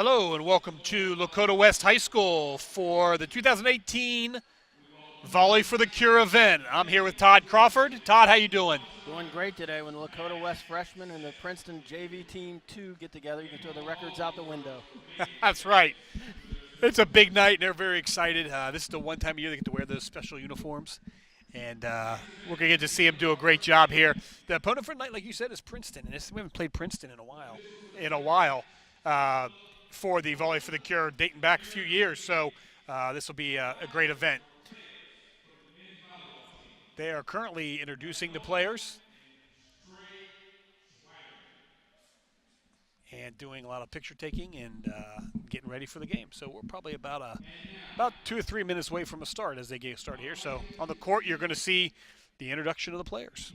Hello and welcome to Lakota West High School for the 2018 Volley for the Cure event. I'm here with Todd Crawford. Todd, how you doing? Doing great today. When the Lakota West freshmen and the Princeton JV team 2 get together, you can throw the records out the window. That's right. It's a big night and they're very excited. This is the one time of year they get to wear those special uniforms. And we're going to get to see them do a great job here. The opponent for tonight, like you said, is Princeton. And we haven't played Princeton in a while. For the Volley for the Cure, dating back a few years. So this will be a great event. They are currently introducing the players and doing a lot of picture taking and getting ready for the game. So we're probably about 2 or 3 minutes away from a start as they get started here. So on the court, you're going to see the introduction of the players.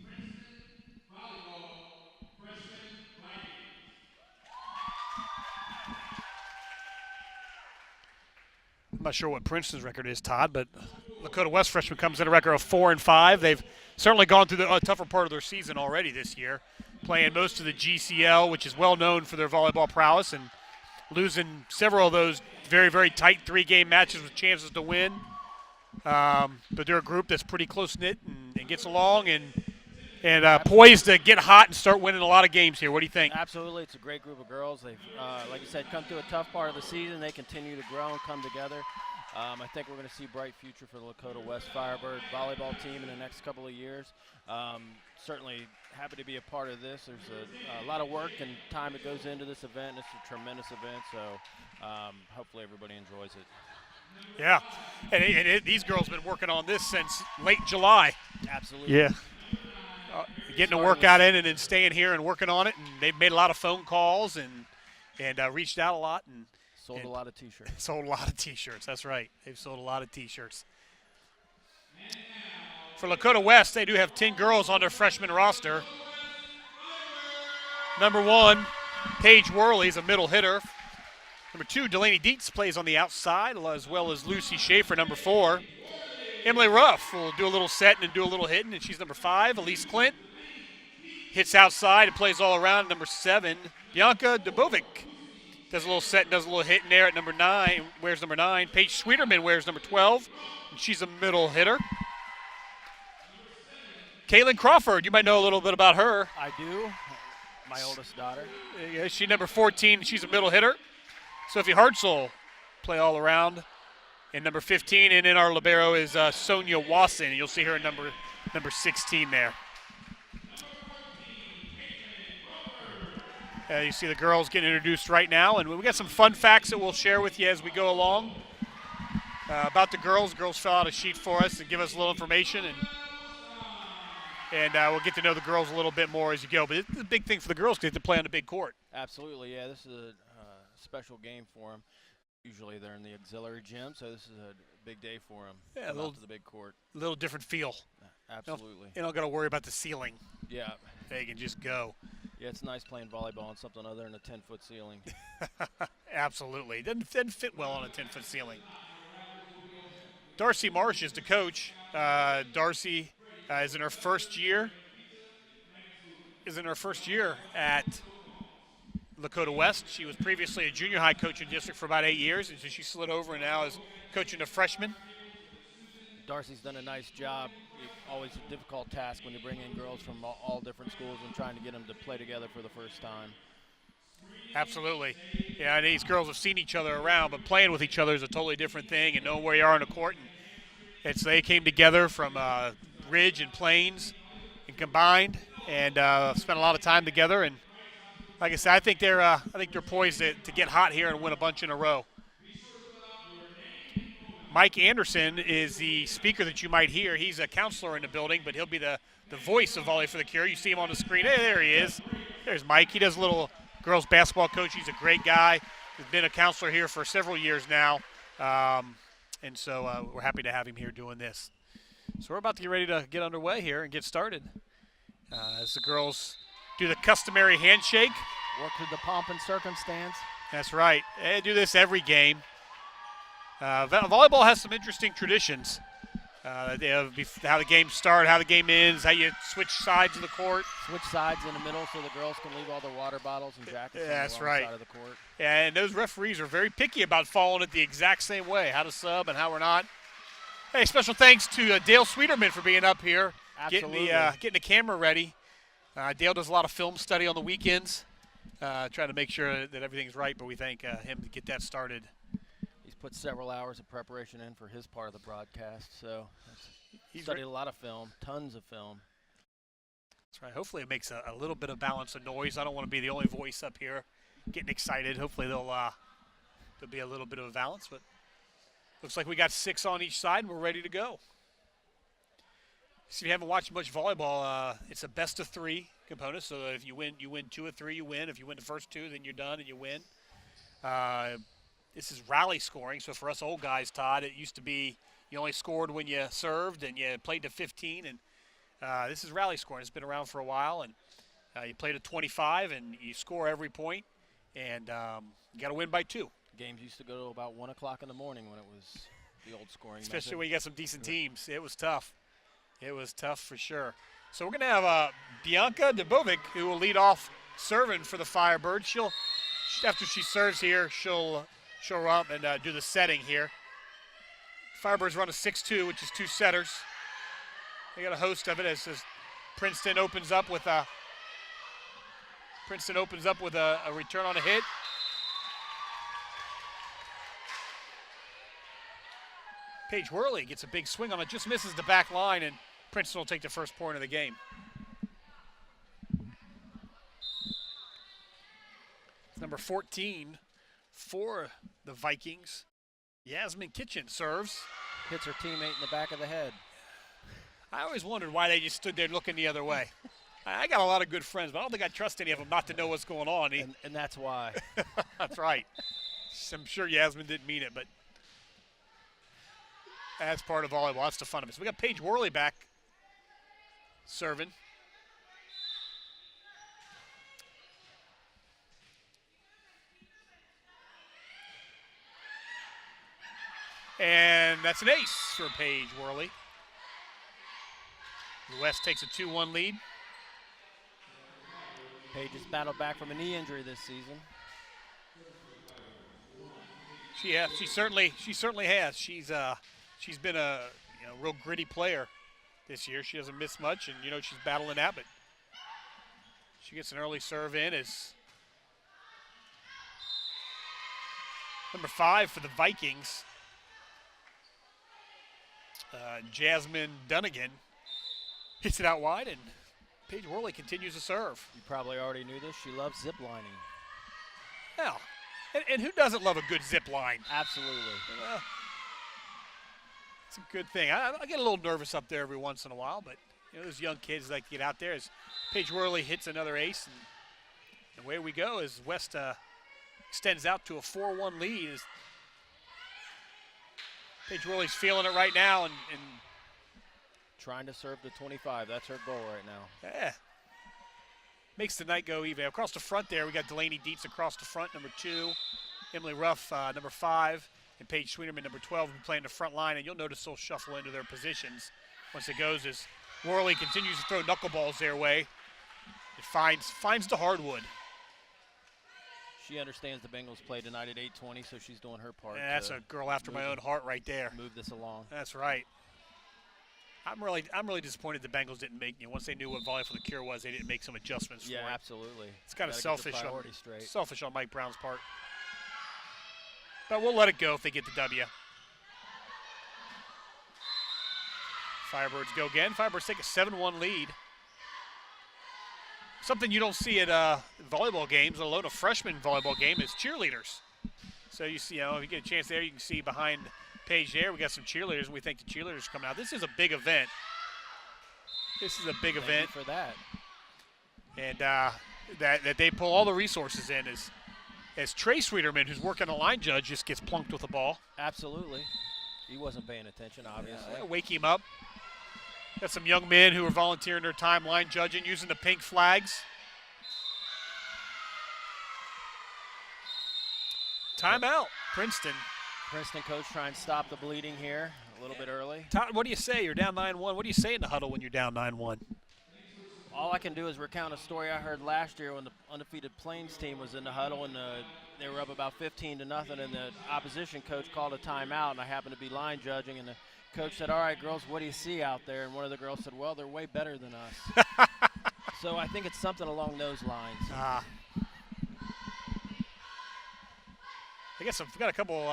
I'm not sure what Princeton's record is, Todd, but Lakota West freshman comes in a record of 4-5. They've certainly gone through the tougher part of their season already this year, playing most of the GCL, which is well known for their volleyball prowess, and losing several of those very, very tight 3-game matches with chances to win. But they're a group that's pretty close-knit and gets along and poised to get hot and start winning a lot of games here. What do you think? Absolutely. It's a great group of girls. They've, like you said, come through a tough part of the season. They continue to grow and come together. I think we're going to see a bright future for the Lakota West Firebird volleyball team in the next couple of years. Certainly happy to be a part of this. There's a lot of work and time that goes into this event. It's a tremendous event, so hopefully everybody enjoys it. Yeah, and these girls have been working on this since late July. Absolutely. Yeah. Getting a workout in and then staying here and working on it, and they've made a lot of phone calls and reached out a lot and sold a lot of T-shirts. Sold a lot of T-shirts. That's right. They've sold a lot of T-shirts. For Lakota West, they do have 10 girls on their freshman roster. Number 1, Paige Worley is a middle hitter. Number 2, Delaney Dietz plays on the outside, as well as Lucy Schaefer, number 4. Emily Ruff will do a little setting and do a little hitting, and she's number 5. Elise Clint hits outside and plays all around, number 7. Bianca Dubovic does a little set, does a little hit in there at number 9, wears number 9. Paige Sweeterman wears number 12, and she's a middle hitter. Kaylin Crawford, you might know a little bit about her. I do. My oldest daughter. Yeah, she's number 14. She's a middle hitter. Sophie Hartzell play all around. And number 15, and in our libero is Sonya Watson. You'll see her at number 16 there. You see the girls getting introduced right now, and we got some fun facts that we'll share with you as we go along about the girls. The girls fill out a sheet for us and give us a little information, and we'll get to know the girls a little bit more as you go. But it's a big thing for the girls because they have to play on the big court. Absolutely, yeah. This is a special game for them. Usually they're in the auxiliary gym, so this is a big day for them. Yeah, a little to the big court. A little different feel. Absolutely. You don't got to worry about the ceiling. Yeah. They can just go. Yeah, it's nice playing volleyball on something other than a 10-foot ceiling. Absolutely. Doesn't fit well on a 10-foot ceiling. Darcy Marsh is the coach. Darcy is in her first year. At Lakota West. She was previously a junior high coach in district for about 8 years, and so she slid over and now is coaching a freshman. Darcy's done a nice job. Always a difficult task when you bring in girls from all different schools and trying to get them to play together for the first time. Absolutely. Yeah, and these girls have seen each other around, but playing with each other is a totally different thing, and knowing where you are on the court. And they came together from Ridge and Plains and combined and spent a lot of time together. And like I said, I think they're poised to get hot here and win a bunch in a row. Mike Anderson is the speaker that you might hear. He's a counselor in the building, but he'll be the voice of Volley for the Cure. You see him on the screen. Hey, there he is. There's Mike. He does a little girls basketball coach. He's a great guy. He's been a counselor here for several years now. And so we're happy to have him here doing this. So we're about to get ready to get underway here and get started. As the girls do the customary handshake. Work through the pomp and circumstance. That's right. They do this every game. Volleyball has some interesting traditions. How the game starts, how the game ends, how you switch sides of the court. Switch sides in the middle so the girls can leave all their water bottles and jackets on the wrong side of the court. Yeah, and those referees are very picky about following it the exact same way, how to sub and how we're not. Hey, special thanks to Dale Sweeterman for being up here, getting the camera ready. Dale does a lot of film study on the weekends, trying to make sure that everything's right, but we thank him to get that started. He's put several hours of preparation in for his part of the broadcast, so he's studied a lot of film, tons of film. That's right. Hopefully it makes a little bit of balance of noise. I don't want to be the only voice up here getting excited. Hopefully there'll be a little bit of a balance, but looks like we got 6 on each side and we're ready to go. So if you haven't watched much volleyball, it's a best of 3 component. So if you win 2 of 3, you win. If you win the first 2, then you're done and you win. This is rally scoring. So for us old guys, Todd, it used to be you only scored when you served and you played to 15. And this is rally scoring. It's been around for a while. And you play to 25 and you score every point. And you got to win by 2. Games used to go to about 1 o'clock in the morning when it was the old scoring Especially method. when you got some decent teams. It was tough. It was tough for sure. So we're going to have Bianca Dubovic, who will lead off serving for the Firebirds. After she serves here, she'll up and do the setting here. Firebirds run a 6-2, which is 2 setters. They got a host of it as Princeton opens up with a return on a hit. Paige Worley gets a big swing on it, just misses the back line, and Princeton will take the first point of the game. It's number 14 for the Vikings. Yasmin Kitchen serves. Hits her teammate in the back of the head. I always wondered why they just stood there looking the other way. I got a lot of good friends, but I don't think I trust any of them not to know what's going on. And that's why. That's right. I'm sure Yasmin didn't mean it, but that's part of volleyball. That's the fun of it. So we got Paige Worley back serving. And that's an ace for Paige Worley. The West takes a 2-1 lead. Paige has battled back from a knee injury this season. She certainly has. She's been a real gritty player this year. She doesn't miss much, and she's battling that, but she gets an early serve in as number 5 for the Vikings. Jasmine Dunnigan hits it out wide, and Paige Worley continues to serve. You probably already knew this. She loves ziplining. Yeah, and who doesn't love a good zip line? Absolutely. It's a good thing. I get a little nervous up there every once in a while, but those young kids like to get out there. As Paige Worley hits another ace, and away we go as West extends out to a 4-1 lead. As Paige Worley's feeling it right now and trying to serve the 25. That's her goal right now. Yeah. Makes the night go even. Across the front there, we got Delaney Dietz across the front, number 2. Emily Ruff, number 5. And Paige Sweeterman, number 12, who play in the front line. And you'll notice they'll shuffle into their positions once it goes as Worley continues to throw knuckleballs their way. It finds the hardwood. She understands the Bengals play tonight at 8:20, so she's doing her part. Yeah, that's a girl after my own heart right there. Move this along. That's right. I'm really disappointed the Bengals didn't make, once they knew what Volley for the Cure was, they didn't make some adjustments for it. Yeah, absolutely. It's kind of selfish selfish on Mike Brown's part. But we'll let it go if they get the W. Firebirds go again. Firebirds take a 7-1 lead. Something you don't see at volleyball games, let alone a freshman volleyball game, is cheerleaders. So you see, if you get a chance there, you can see behind Paige there, we got some cheerleaders, and we think the cheerleaders are coming out. This is a big event. This is a big event. For that. And that they pull all the resources in as Trey Sweeterman, who's working the line judge, just gets plunked with the ball. Absolutely. He wasn't paying attention, obviously. Wake him up. Got some young men who are volunteering their time line judging, using the pink flags. Timeout, Princeton. Princeton coach trying to stop the bleeding here. a little bit early. Todd, what do you say? You're down 9-1. What do you say in the huddle when you're down 9-1? All I can do is recount a story I heard last year when the undefeated Plains team was in the huddle, and they were up about 15-0, and the opposition coach called a timeout, and I happened to be line judging, and the coach said, "All right, girls, what do you see out there?" And one of the girls said, "Well, they're way better than us." So I think it's something along those lines. I guess I've got a couple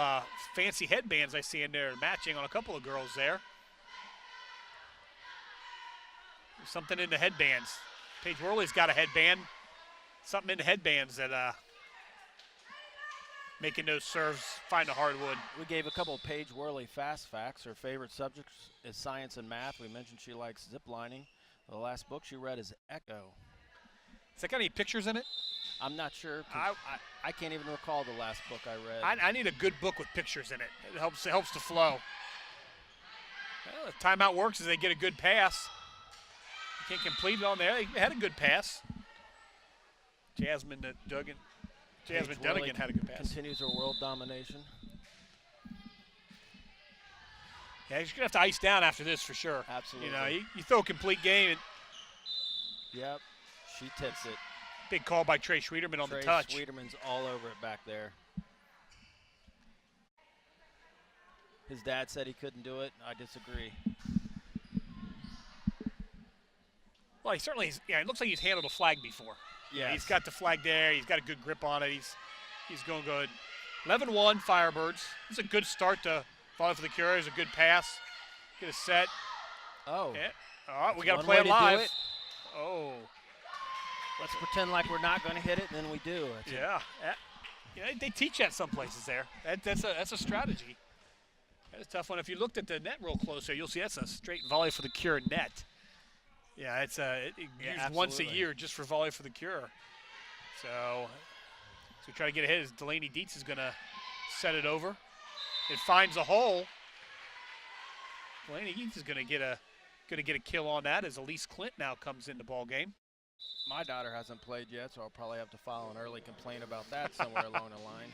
fancy headbands I see in there matching on a couple of girls there. There's something in the headbands. Paige Worley's got a headband. Something in the headbands that making those serves find a hardwood. We gave a couple of Paige Worley fast facts. Her favorite subjects is science and math. We mentioned she likes zip lining. The last book she read is Echo. Has that got any pictures in it? I'm not sure. I can't even recall the last book I read. I need a good book with pictures in it. It helps the flow. Well, if timeout works as they get a good pass. You can't complete it on there. They had a good pass. Jasmine Dunnigan had a good pass. Continues her world domination. Yeah, she's going to have to ice down after this for sure. Absolutely. You know, you throw a complete game. And yep, she tips it. Big call by Trey Schwederman on the touch. Trey Schwederman's all over it back there. His dad said he couldn't do it. I disagree. Well, he certainly it looks like he's handled a flag before. Yeah, he's got the flag there. He's got a good grip on it. He's going good. 11-1 Firebirds. It's a good start to Volley for the Cure. It's a good pass. Get a set. Oh. Yeah. All right, we got to play it live. Oh. Let's pretend like we're not going to hit it, and then we do. Yeah. They teach that some places there. That's a strategy. That's a tough one. If you looked at the net real close there, you'll see that's a straight Volley for the Cure net. Yeah, it's used once a year just for Volley for the Cure. So we try to get ahead. Delaney Dietz is going to set it over. It finds a hole. Delaney Dietz is going to get a kill on that as Elise Clint now comes in the ball game. My daughter hasn't played yet, so I'll probably have to file an early complaint about that somewhere along the line.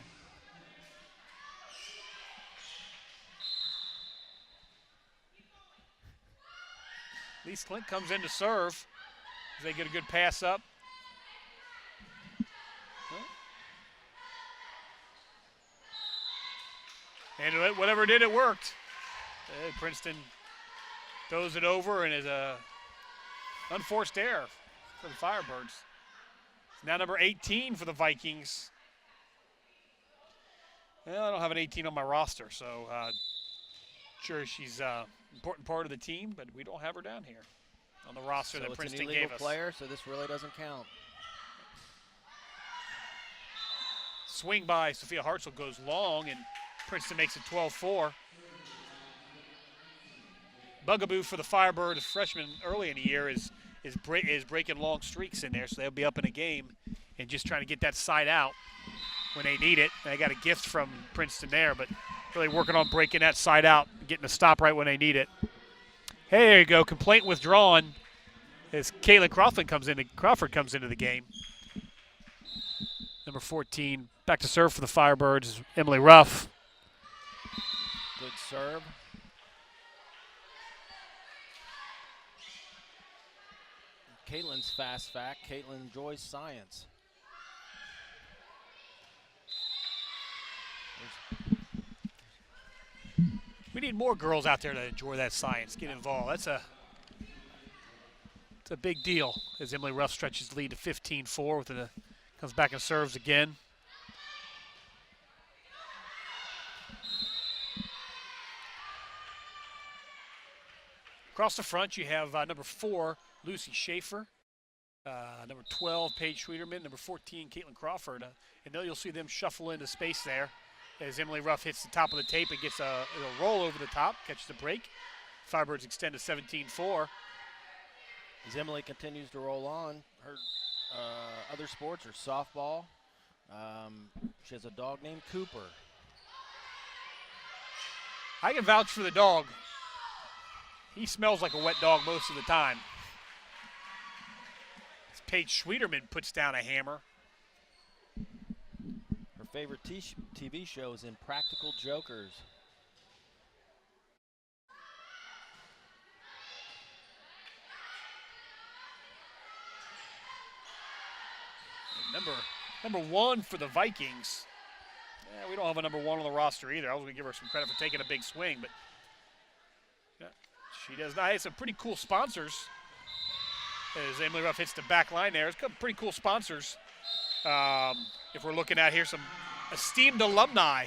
Elise Clint comes in to serve as they get a good pass up. And whatever it did, it worked. Princeton throws it over and is a unforced error for the Firebirds. It's now number 18 for the Vikings. Well, I don't have an 18 on my roster, so sure she's an important part of the team, but we don't have her down here on the roster so that Princeton gave us. It's an illegal player, so this really doesn't count. Swing by Sophia Hartzell goes long, and Princeton makes it 12-4. Bugaboo for the Firebirds, freshman early in the year, is breaking long streaks in there, so they'll be up in a game and just trying to get that side out when they need it. They got a gift from Princeton there, but really working on breaking that side out, getting a stop right when they need it. Hey, there you go. Complaint withdrawn as Caitlin Crawford comes into the game. Number 14, back to serve for the Firebirds, Emily Ruff. Good serve. Caitlin's fast fact, Caitlin enjoys science. We need more girls out there to enjoy that science, get involved. It's a big deal as Emily Ruff stretches the lead to 15-4 comes back and serves again. Across the front, you have number 4, Lucy Schaefer, number 12, Paige Schwederman, number 14, Caitlin Crawford. And then you'll see them shuffle into space there as Emily Ruff hits the top of the tape and gets a roll over the top, catches the break. Firebirds extend to 17-4. As Emily continues to roll on, her other sports are softball. She has a dog named Cooper. I can vouch for the dog. He smells like a wet dog most of the time. As Paige Schwederman puts down a hammer. Her favorite TV show is Impractical Jokers. Number 1 for the Vikings. Yeah, we don't have a number 1 on the roster either. I was going to give her some credit for taking a big swing, but yeah, she does not. It's some pretty cool sponsors. As Emily Ruff hits the back line there, it's some pretty cool sponsors. If we're looking at here, some esteemed alumni,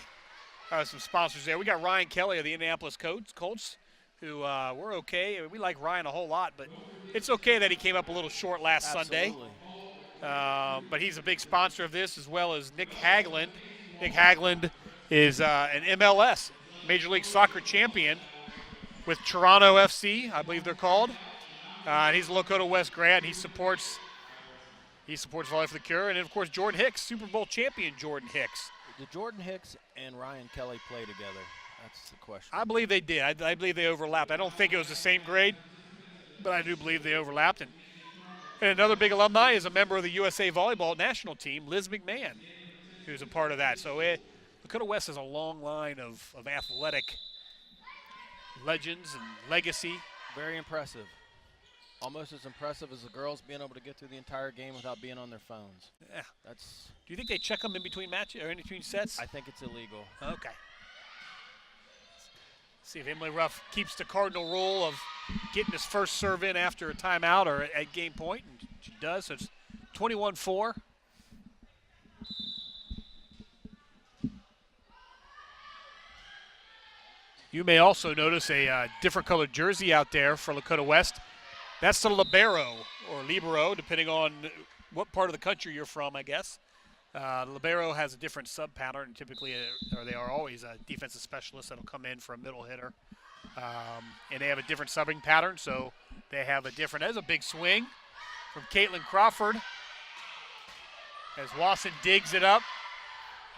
some sponsors there. We got Ryan Kelly of the Indianapolis Colts, who we're okay. We like Ryan a whole lot, but it's okay that he came up a little short last Sunday. But he's a big sponsor of this, as well as Nick Hagland. Nick Hagland is an MLS, Major League Soccer champion with Toronto FC, I believe they're called. And he's a Lakota West grad. He supports Volley for the Cure. And, of course, Jordan Hicks, Super Bowl champion Jordan Hicks. Did Jordan Hicks and Ryan Kelly play together? That's the question. I believe they did. I believe they overlapped. I don't think it was the same grade, but I do believe they overlapped. And another big alumni is a member of the USA Volleyball national team, Liz McMahon, who's a part of that. So Lakota West has a long line of athletic legends and legacy. Very impressive. Almost as impressive as the girls being able to get through the entire game without being on their phones. Yeah. Do you think they check them in between matches or in between sets? I think it's illegal. Okay. See if Emily Ruff keeps the cardinal rule of getting his first serve in after a timeout or at game point, and she does. So it's 21-4. You may also notice a different colored jersey out there for Lakota West. That's the libero, or libero, depending on what part of the country you're from, I guess. Libero has a different sub-pattern. Typically, or they are always a defensive specialist that will come in for a middle hitter. And they have a different subbing pattern, so they have a different. There's a big swing from Caitlin Crawford. As Watson digs it up.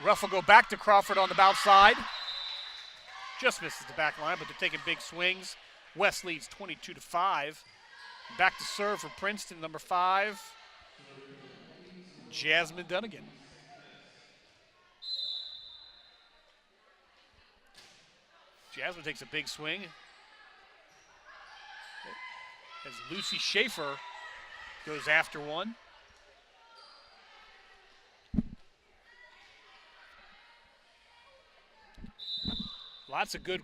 Ruff will go back to Crawford on the bounce side. Just misses the back line, but they're taking big swings. West leads 22-5. Back to serve for Princeton, number 5, Jasmine Dunnigan. Jasmine takes a big swing. As Lucy Schaefer goes after one. Lots of good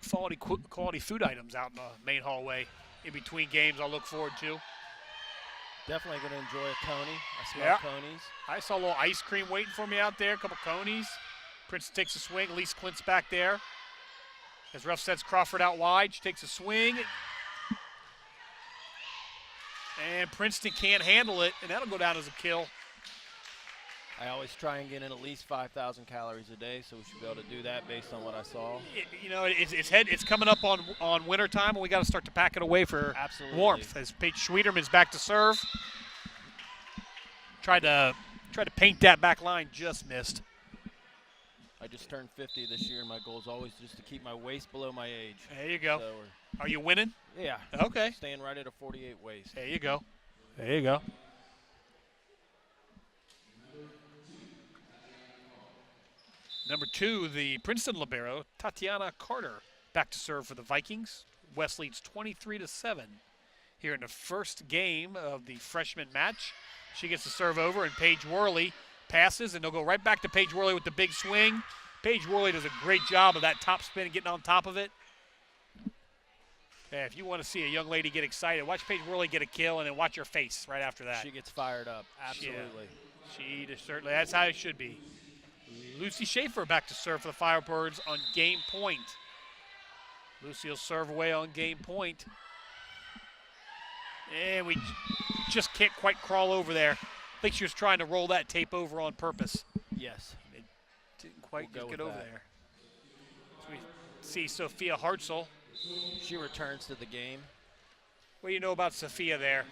quality food items out in the main hallway. In between games, I'll look forward to. Definitely going to enjoy a coney. I smell conies. I saw a little ice cream waiting for me out there, a couple conies. Princeton takes a swing. Elise Clint's back there. As Ruff sets Crawford out wide, she takes a swing. And Princeton can't handle it, and that'll go down as a kill. I always try and get in at least 5,000 calories a day, so we should be able to do that based on what I saw. It's coming up on winter time, and we got to start to pack it away for warmth. As Paige Schwederman's back to serve, tried to paint that back line, just missed. I just turned 50 this year, and my goal is always just to keep my waist below my age. There you go. So are you winning? Yeah. Okay. Staying right at a 48 waist. There you go. There you go. Number 2, the Princeton libero, Tatiana Carter, back to serve for the Vikings. West leads 23-7 here in the first game of the freshman match. She gets the serve over, and Paige Worley passes, and they'll go right back to Paige Worley with the big swing. Paige Worley does a great job of that top spin and getting on top of it. Yeah, if you want to see a young lady get excited, watch Paige Worley get a kill, and then watch her face right after that. She gets fired up, absolutely. She certainly, that's how it should be. Lucy Schaefer back to serve for the Firebirds on game point. Lucy will serve away on game point. And we just can't quite crawl over there. I think she was trying to roll that tape over on purpose. Yes. It didn't quite get over there. So we see Sophia Hartzell. She returns to the game. What do you know about Sophia there?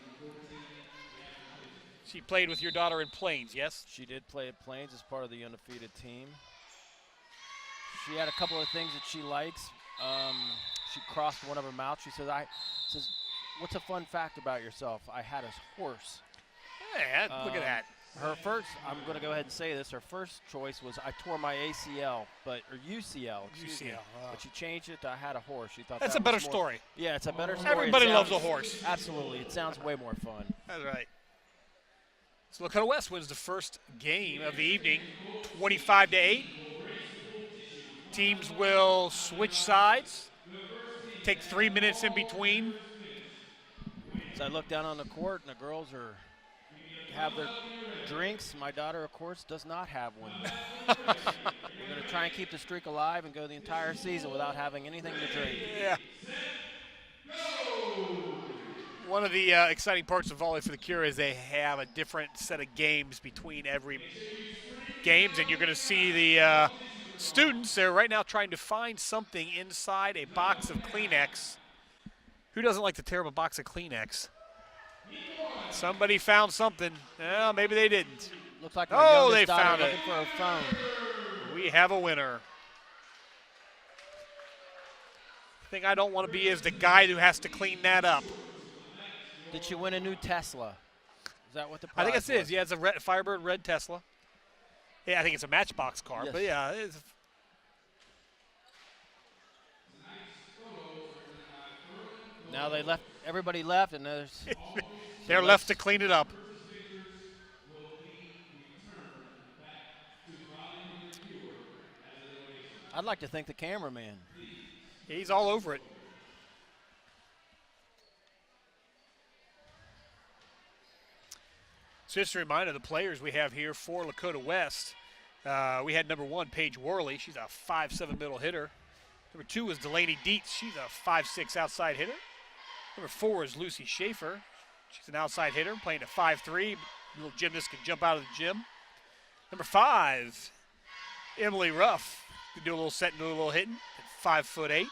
She played with your daughter in Plains, yes? She did play at Plains as part of the undefeated team. She had a couple of things that she likes. She crossed one of her mouths. She says, "What's a fun fact about yourself? I had a horse." Hey, look at that. Her first, I'm going to go ahead and say this, her first choice was I tore my ACL, or UCL, excuse me. But she changed it to I had a horse. She thought that's a better story. Yeah, it's a better story. Everybody loves a horse. Absolutely. It sounds way more fun. That's right. So Lakota West wins the first game of the evening, 25-8. Teams will switch sides, take 3 minutes in between. As I look down on the court and the girls have their drinks, my daughter, of course, does not have one. We're going to try and keep the streak alive and go the entire season without having anything to drink. Yeah. One of the exciting parts of Volley for the Cure is they have a different set of games between every games, and you're going to see the students, they're right now trying to find something inside a box of Kleenex. Who doesn't like to tear up a box of Kleenex? Somebody found something. Well, maybe they didn't. Looks like my youngest they daughter found it. looking for her phone. We have a winner. The thing I don't want to be is the guy who has to clean that up. Did she win a new Tesla? Is that what the prize I think it is. was? Yeah, it's a Firebird red Tesla. Yeah, I think it's a Matchbox car, Yes. but yeah. It's Now they left. Everybody left, and there's. they're left to clean it up. I'd like to thank the cameraman. He's all over it. So just a reminder, the players we have here for Lakota West, we had number 1, Paige Worley. She's a 5'7" middle hitter. Number 2 is Delaney Dietz. She's a 5'6" outside hitter. Number 4 is Lucy Schaefer. She's an outside hitter, playing at 5'3". Little gymnast can jump out of the gym. Number 5, Emily Ruff. Can do a little set and do a little hitting at 5'8".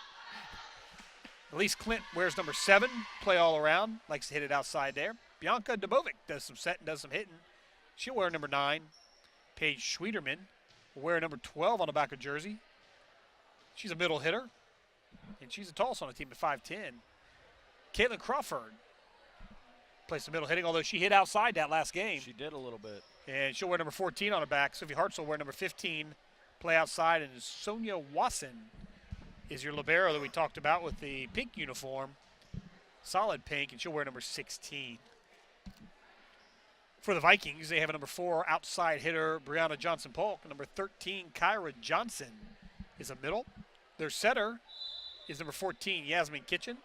Elise Clint wears number 7, play all around, likes to hit it outside there. Bianca Dobovic does some set and does some hitting. She'll wear number 9. Paige Schwederman will wear number 12 on the back of jersey. She's a middle hitter, and she's the tallest on the team at 5'10". Caitlin Crawford plays some middle hitting, although she hit outside that last game. She did a little bit. And she'll wear number 14 on her back. Sophie Hartzell will wear number 15, play outside, and Sonya Watson is your libero that we talked about with the pink uniform, solid pink, and she'll wear number 16. For the Vikings, they have a number 4 outside hitter, Brianna Johnson-Polk. Number 13, Kyra Johnson is a middle. Their setter is number 14, Yasmin Kitchen.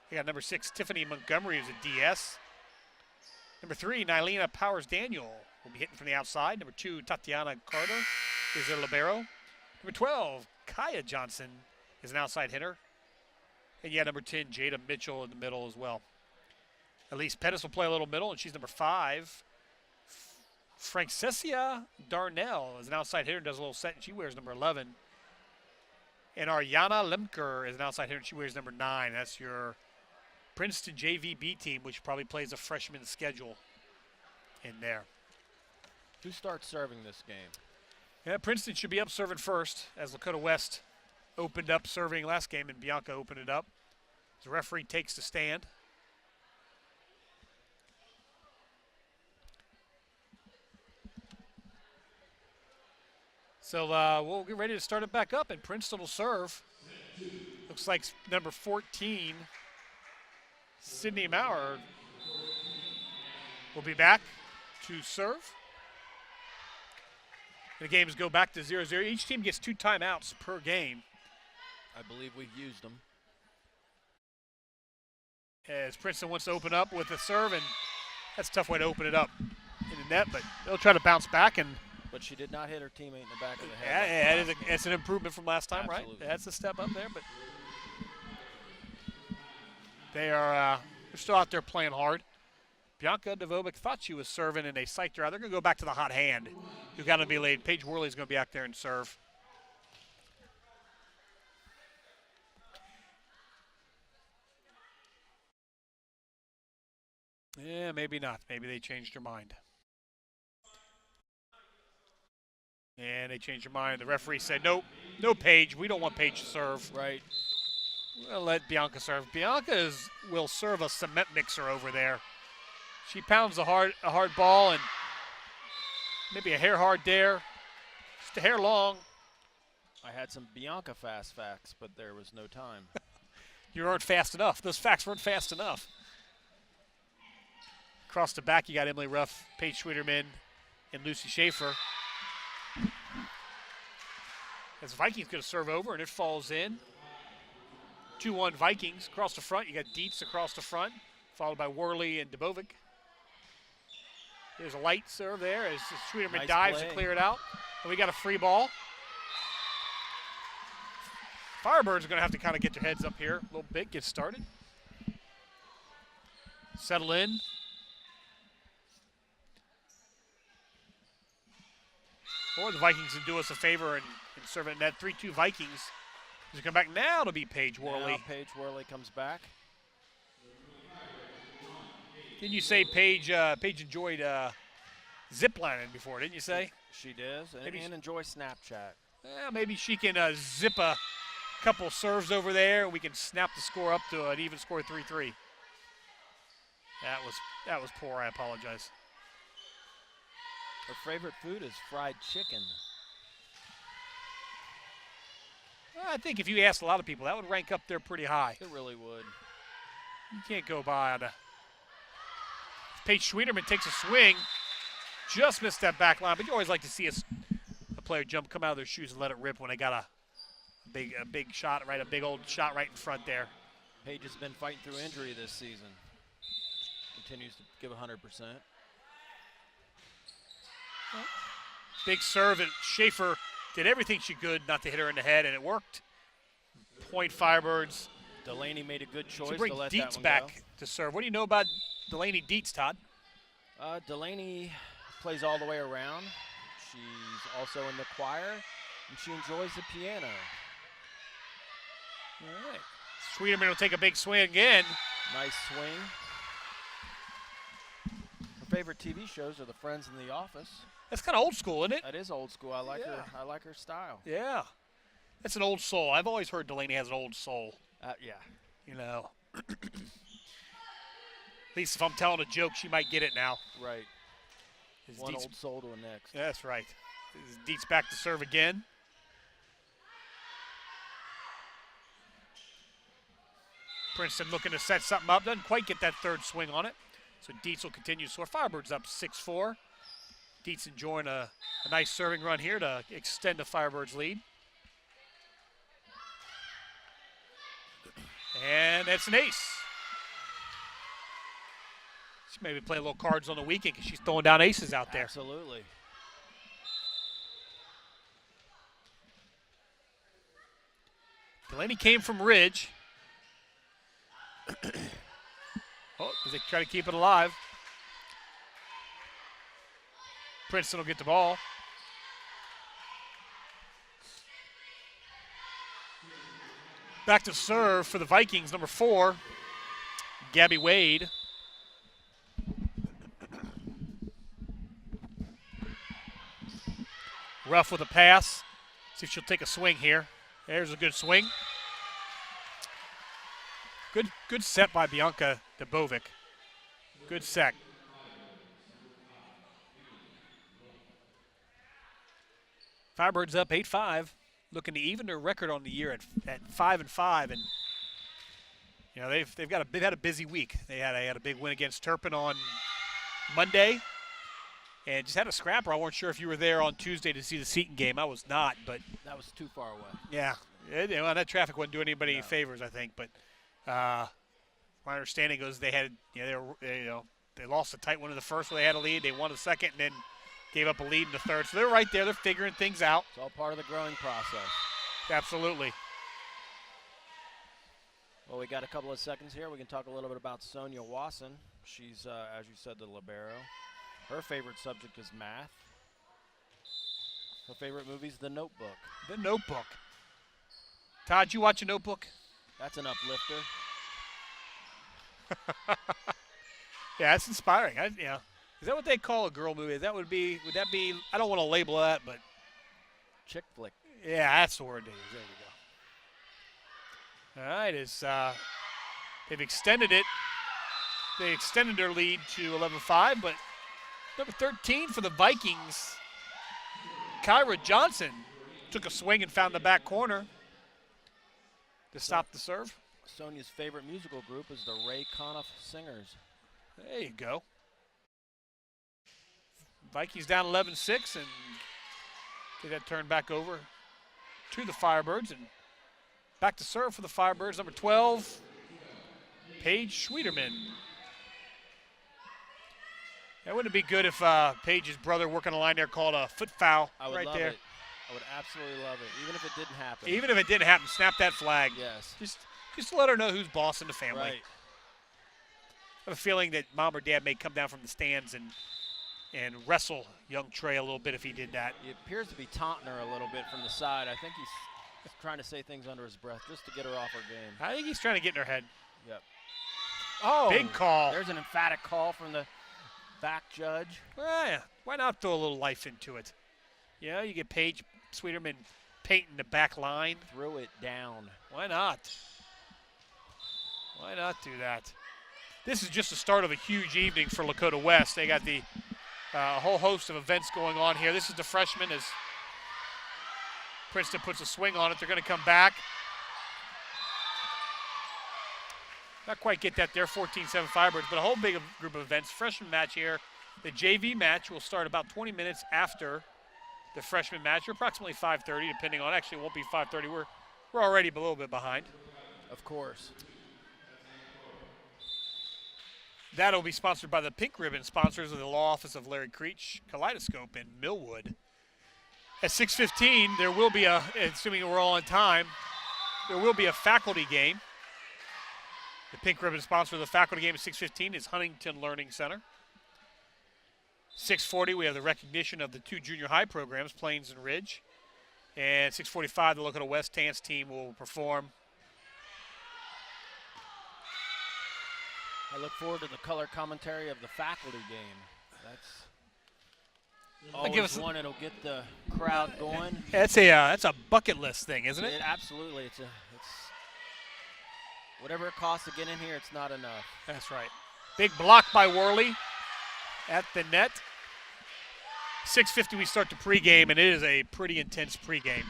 They got number 6, Tiffany Montgomery, who's a DS. Number 3, Nylena Powers-Daniel will be hitting from the outside. Number 2, Tatiana Carter is their libero. Number 12, Kaya Johnson is an outside hitter. And yeah, number 10, Jada Mitchell in the middle as well. Elise Pettis will play a little middle, and she's number 5. Francessia Darnell is an outside hitter, does a little set, and she wears number 11. And Ariana Lemker is an outside hitter, and she wears number 9. That's your Princeton JVB team, which probably plays a freshman schedule in there. Who starts serving this game? Yeah, Princeton should be up serving first, as Lakota West opened up serving last game, and Bianca opened it up. The referee takes the stand. So we'll get ready to start it back up, and Princeton will serve. Looks like number 14, Sydney Maurer, will be back to serve. The games go back to 0-0. Each team gets 2 timeouts per game. I believe we've used them. As Princeton wants to open up with a serve, and that's a tough way to open it up in the net, but they'll try to bounce back. But she did not hit her teammate in the back of the head. Yeah, it's an improvement from last time, Absolutely. Right? That's a step up there, but they're still out there playing hard. Bianca Dovovic thought she was serving, and they psyched her out. They're going to go back to the hot hand, who got to be laid. Paige Worley's going to be out there and serve. Yeah, maybe not. Maybe they changed their mind. And they changed their mind. The referee said, nope, no Paige. We don't want Paige to serve. Right. We'll let Bianca serve. Bianca will serve a cement mixer over there. She pounds a hard ball, and maybe a hair hard there. Just a hair long. I had some Bianca fast facts, but there was no time. You weren't fast enough. Those facts weren't fast enough. Across the back, you got Emily Ruff, Paige Schwieterman, and Lucy Schaefer. As Vikings going to serve over, and it falls in. 2-1 Vikings. Across the front, you got Dietz across the front, followed by Worley and Debovic. There's a light serve there as Schwieterman dives to clear it out. And we got a free ball. Firebirds are going to have to kind of get their heads up here a little bit, get started. Settle in. Or the Vikings can do us a favor and serve it in that 3-2 Vikings. As we come back now to be Paige Worley. Now Paige Worley comes back. Didn't you say Paige enjoyed ziplining before, didn't you say? She does, and enjoy Snapchat. Well, maybe she can zip a couple serves over there, and we can snap the score up to an even score 3-3. That was poor. I apologize. Her favorite food is fried chicken. Well, I think if you asked a lot of people, that would rank up there pretty high. It really would. You can't go by on a. Paige Schwieterman takes a swing. Just missed that back line, but you always like to see a player come out of their shoes and let it rip when they got a big shot, right? A big old shot right in front there. Paige has been fighting through injury this season. Continues to give 100%. Big serve, and Schaefer did everything she could not to hit her in the head, and it worked. Point Firebirds. Delaney made a good choice to bring to let Dietz that one back go. to serve. What do you know about Delaney Dietz, Todd? Delaney plays all the way around. She's also in the choir, and she enjoys the piano. All right. Schwieterman will take a big swing again. Nice swing. Her favorite TV shows are The Friends and The Office. That's kind of old school, isn't it? That is old school. I like her. I like her style. Yeah. That's an old soul. I've always heard Delaney has an old soul. Yeah. You know. At least if I'm telling a joke, she might get it now. Right. One Dietz, old soul to the next. that's right. Dietz back to serve again. Princeton looking to set something up. Doesn't quite get that third swing on it. So Dietz will continue to score. Firebirds up 6-4. Dietz enjoying a nice serving run here to extend the Firebirds lead. And that's an ace. She maybe play a little cards on the weekend because she's throwing down aces out there. Absolutely. Delaney came from Ridge. Oh, as they try to keep it alive. Princeton will get the ball. Back to serve for the Vikings, number 4, Gabby Wade. Ruff with a pass. See if she'll take a swing here. There's a good swing. Good set by Bianca Debovic. Good set. Firebirds up 8-5, looking to even their record on the year at 5-5, and you know they've had a busy week. They had a big win against Turpin on Monday, and just had a scrapper. I wasn't sure if you were there on Tuesday to see the Seton game. I was not, but that was too far away. Yeah, well, that traffic wasn't doing anybody any favors, I think. But my understanding was they had they lost a tight one in the first where they had a lead. They won the second, and then gave up a lead in the third. So they're right there. They're figuring things out. It's all part of the growing process. Absolutely. Well, we got a couple of seconds here. We can talk a little bit about Sonya Watson. She's, as you said, the libero. Her favorite subject is math. Her favorite movie is The Notebook. The Notebook. Todd, you watch a Notebook? That's an uplifter. Yeah, that's inspiring. Is that what they call a girl movie? Would that be, I don't want to label that, but. Chick flick. Yeah, that's the word they use. There you go. All right, they've extended it. They extended their lead to 11-5, but number 13 for the Vikings, Kyra Johnson, took a swing and found the back corner to stop the serve. Sonya's favorite musical group is the Ray Conniff Singers. There you go. Vikings down 11-6 and get that turned back over to the Firebirds. And back to serve for the Firebirds, number 12, Paige Schwieterman. That wouldn't it be good if Paige's brother working the line there called a foot foul I would right love there? it. I would absolutely love it, even if it didn't happen. Even if it didn't happen, snap that flag. Yes. Just to let her know who's boss in the family. Right. I have a feeling that mom or dad may come down from the stands and wrestle young Trey a little bit if he did that. He appears to be taunting her a little bit from the side. I think he's trying to say things under his breath just to get her off her game. I think he's trying to get in her head. Yep. Oh, big call. There's an emphatic call from the back judge. Well, yeah. Why not throw a little life into it? You know, you get Paige Schwieterman painting the back line. Threw it down. Why not? Why not do that? This is just the start of a huge evening for Lakota West. They got the whole host of events going on here. This is the freshman as Princeton puts a swing on it. They're going to come back. Not quite get that there, 14-7 Firebirds, but a whole big group of events. Freshman match here. The JV match will start about 20 minutes after the freshman match, or approximately 5:30, depending on. Actually, it won't be 5:30. We're already a little bit behind. Of course. That'll be sponsored by the Pink Ribbon sponsors of the Law Office of Larry Creech, Kaleidoscope in Millwood. At 6:15, there will be assuming we're all on time, there will be a faculty game. The Pink Ribbon sponsor of the faculty game at 6:15 is Huntington Learning Center. 6:40, we have the recognition of the two junior high programs, Plains and Ridge. And 6:45, the Lakota West dance team will perform. I look forward to the color commentary of the faculty game. That's always one that'll get the crowd going. That's a bucket list thing, isn't it? Absolutely. It's whatever it costs to get in here, it's not enough. That's right. Big block by Worley at the net. 6:50 we start the pregame, and it is a pretty intense pregame.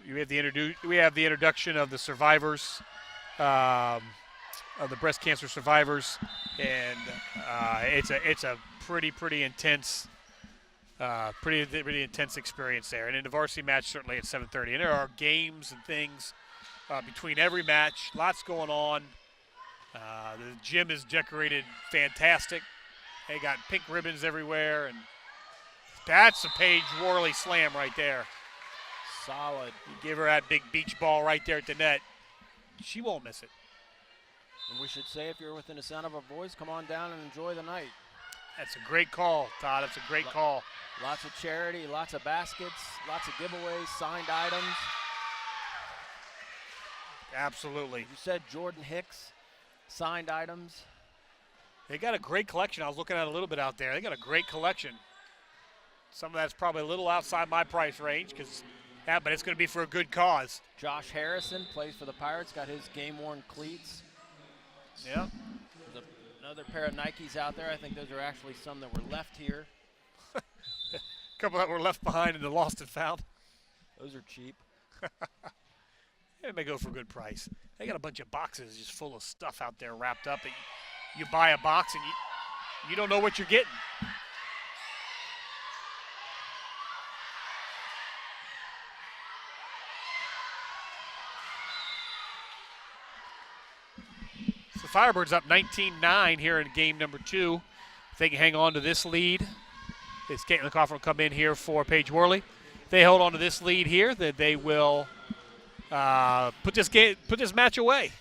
We have the introduction of the survivors, of the breast cancer survivors, and it's a pretty intense, pretty intense experience there. And in the varsity match, certainly at 7:30. And there are games and things between every match. Lots going on. The gym is decorated fantastic. They got pink ribbons everywhere, and that's a Paige Worley slam right there. Solid. You give her that big beach ball right there at the net. She won't miss it. And we should say, if you're within the sound of our voice, come on down and enjoy the night. That's a great call, Todd. That's a great call. Lots of charity, lots of baskets, lots of giveaways, signed items. Absolutely. You said Jordan Hicks, signed items. They got a great collection. I was looking at a little bit out there. They got a great collection. Some of that's probably a little outside my price range, but it's going to be for a good cause. Josh Harrison plays for the Pirates, got his game-worn cleats. Yeah. There's another pair of Nikes out there. I think those are actually some that were left here. A couple that were left behind in the lost and found. Those are cheap. It may go for a good price. They got a bunch of boxes just full of stuff out there wrapped up. You buy a box and you don't know what you're getting. So Firebirds up 19-9 here in game number 2. If they can hang on to this lead, it's Caitlin Crawford will come in here for Paige Worley. If they hold on to this lead here, then they will put this match away.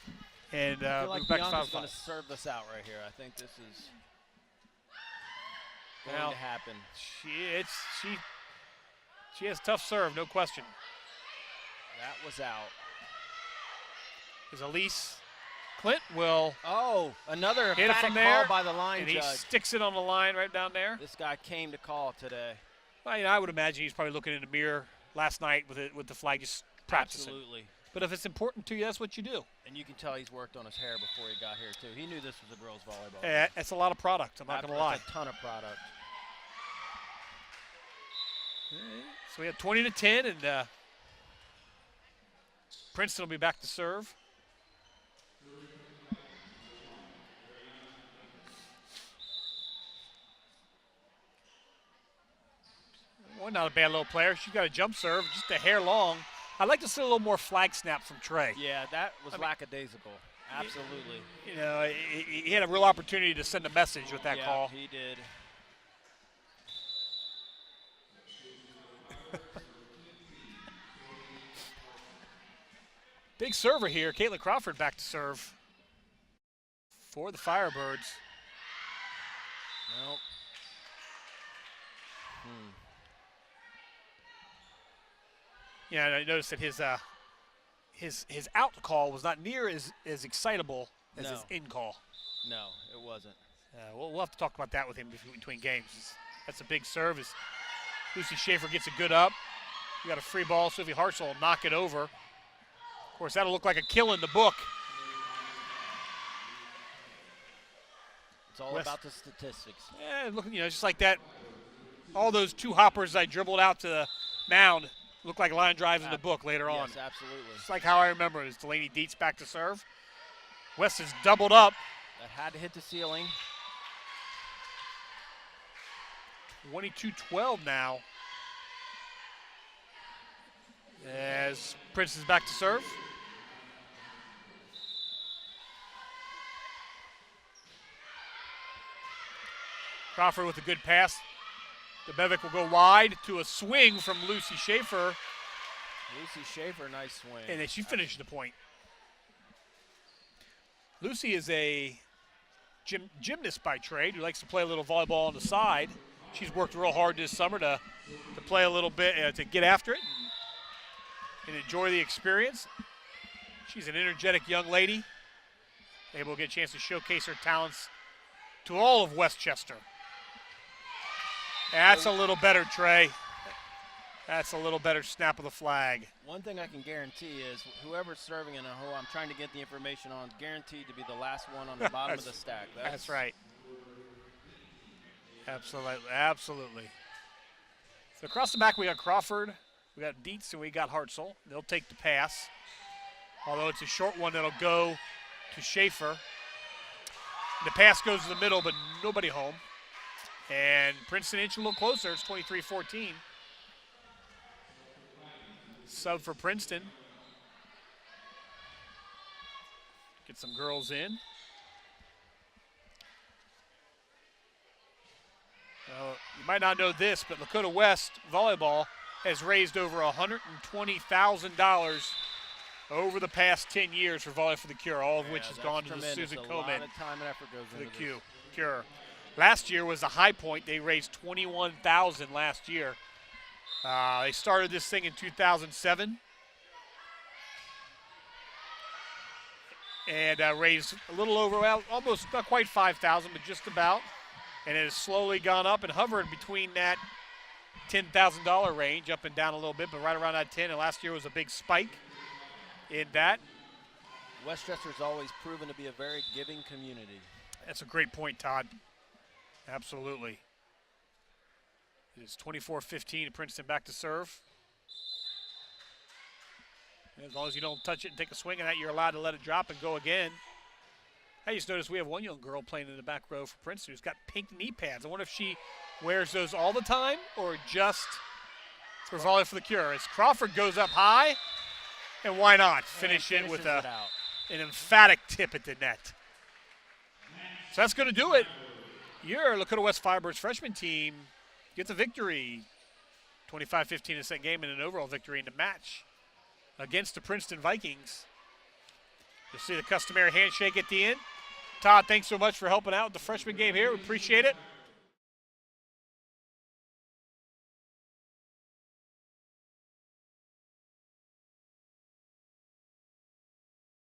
And I feel like back Bianca's to going to serve this out right here. I think this is going to happen. She has tough serve, no question. That was out. Is Elise Clint will another hit it from emphatic there, call by the line and judge. he sticks it on the line right down there. This guy came to call today. Well, I would imagine he's probably looking in the mirror last night with the flag, just practicing. Absolutely. But if it's important to you, that's what you do. And you can tell he's worked on his hair before he got here, too. He knew this was a girls' volleyball. Yeah, that's a lot of product, I'm not going to lie. That's a ton of product. So we have 20-10, and Princeton will be back to serve. Well, not a bad little player. She's got a jump serve, just a hair long. I'd like to see a little more flag snaps from Trey. Yeah, that was lackadaisical. Absolutely. You know, he had a real opportunity to send a message with that call. Yeah, he did. Big server here. Caitlin Crawford back to serve for the Firebirds. Nope. Yeah, and I noticed that his out call was not near as excitable as his in call. No, it wasn't. We'll have to talk about that with him between games. That's a big serve. As Lucy Schaefer gets a good up. You got a free ball. Sophie Hartzell will knock it over. Of course, that'll look like a kill in the book. It's all about the statistics. Yeah, looking, just like that. All those two hoppers I dribbled out to the mound look like line drives in the book later on. Yes, absolutely. It's like how I remember it. Is Delaney Dietz back to serve. West is doubled up. That had to hit the ceiling. 22-12 now. As Princeton's back to serve. Crawford with a good pass. Bebevic will go wide to a swing from Lucy Schaefer. Lucy Schaefer, nice swing. And then she finished the point. Lucy is a gymnast by trade who likes to play a little volleyball on the side. She's worked real hard this summer to play a little bit, to get after it and enjoy the experience. She's an energetic young lady, able to get a chance to showcase her talents to all of Westchester. That's a little better, Trey. That's a little better snap of the flag. One thing I can guarantee is whoever's serving in a hole I'm trying to get the information on is guaranteed to be the last one on the bottom of the stack. That's right. Absolutely. So across the back we got Crawford, we got Dietz, and we got Hartzell. They'll take the pass. Although it's a short one that'll go to Schaefer. The pass goes to the middle, but nobody home. And Princeton inch a little closer. It's 23-14. Sub for Princeton. Get some girls in. Well, you might not know this, but Lakota West Volleyball has raised over $120,000 over the past 10 years for Volley for the Cure, all of which has gone to the Susan Komen. A lot of time and effort goes into the Cure. Last year was the high point. They raised $21,000 last year. They started this thing in 2007 and raised a little over, well, almost not quite 5,000, but just about. And it has slowly gone up and hovered between that $10,000 range, up and down a little bit, but right around that 10. And last year was a big spike in that. Westchester's always proven to be a very giving community. That's a great point, Todd. Absolutely. It's 24-15. Princeton back to serve. As long as you don't touch it and take a swing at it, you're allowed to let it drop and go again. I just noticed we have one young girl playing in the back row for Princeton who's got pink knee pads. I wonder if she wears those all the time or just for Volley for the Cure. As Crawford goes up high, and why not finish it with an emphatic tip at the net. So that's going to do it. Your Lakota West Firebirds freshman team gets a victory, 25-15 in the second game, and an overall victory in the match against the Princeton Vikings. You'll see the customary handshake at the end. Todd, thanks so much for helping out with the freshman game here. We appreciate it.